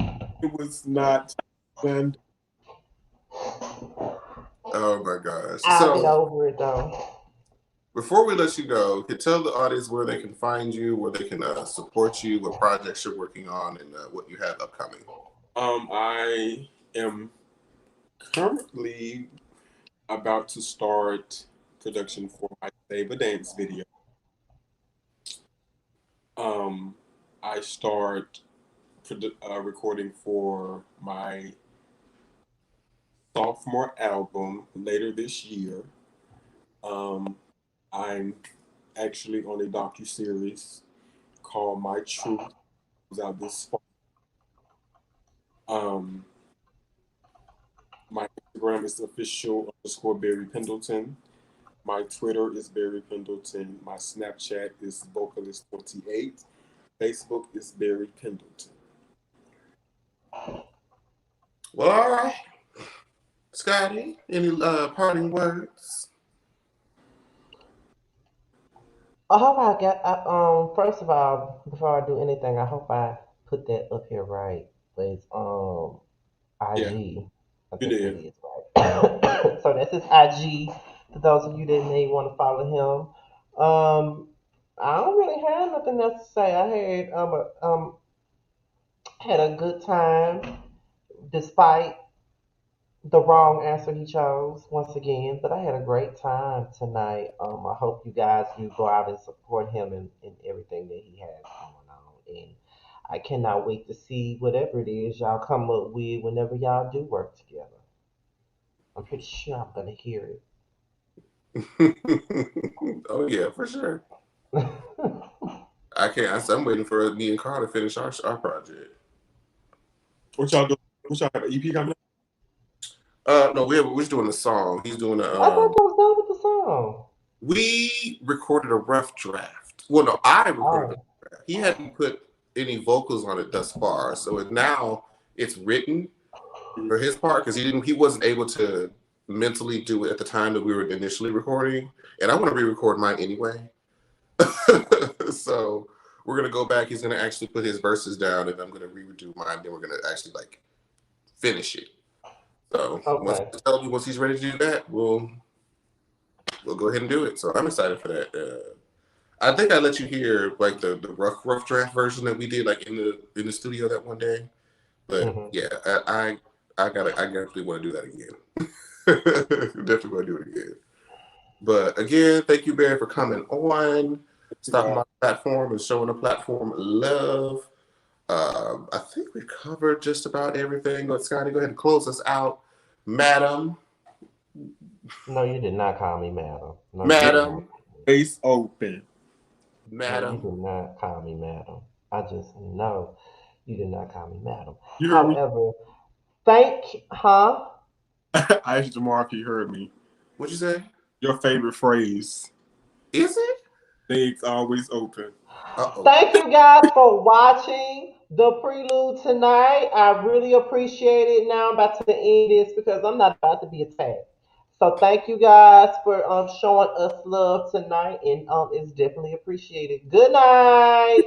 It was not planned. Oh my gosh! I'll get over it though. Before we let you go, can you tell the audience where they can find you, where they can support you, what projects you're working on, and what you have upcoming. I am currently about to start production for my Save a Dance video. I start recording for my sophomore album later this year. I'm actually on a docu-series called My Truth. It was out this fall. My Instagram is official _Barry Pendleton. My Twitter is Barry Pendleton. My Snapchat is Vocalist28. Facebook is Barry Pendleton. Well, all right. Scotty, any parting words? I hope I got. First of all, before I do anything, I hope I put that up here right. But it's Yeah, IG. I you think that did. is right. So that's his IG. For those of you that may want to follow him, I don't really have nothing else to say. I had a good time despite the wrong answer he chose once again. But I had a great time tonight. I hope you guys you go out and support him in everything that he has going on. And I cannot wait to see whatever it is y'all come up with whenever y'all do work together. I'm pretty sure I'm gonna hear Oh yeah, for sure. it. I can't. I'm waiting for me and Carl to finish our project. What y'all doing? What y'all have an EP coming up? No, we're just doing a song. He's doing a I thought I was done with the song. We recorded a rough draft. Well, no, I recorded a Oh, rough draft. He hadn't put any vocals on it thus far, so now it's written for his part because he wasn't able to mentally do it at the time that we were initially recording, and I want to re-record mine anyway. So we're gonna go back. He's gonna actually put his verses down, and I'm gonna redo mine. Then we're gonna actually like finish it. So okay. once he's ready to do that, we'll go ahead and do it. So I'm excited for that. I think I let you hear like the rough draft version that we did like in the studio that one day. But Hmm. yeah, I definitely want to do that again. Definitely want to do it again. But again, thank you, Barry, for coming on, stopping by the platform and showing the platform love. I think we covered just about everything. But Scotty, go ahead and close us out, Madam. No, you did not call me madam. No, you did not. Madam. Face open. No, you Madam. did not call me madam. I just know you did not call me madam. You heard me? However, huh? I asked Jamar if he heard me. What'd you say? Your favorite phrase. Is it? Things always open. Uh-oh. Thank you guys for watching the prelude tonight. I really appreciate it. Now I'm about to end this because I'm not about to be attacked. So thank you guys for showing us love tonight, and it's definitely appreciated. Good night.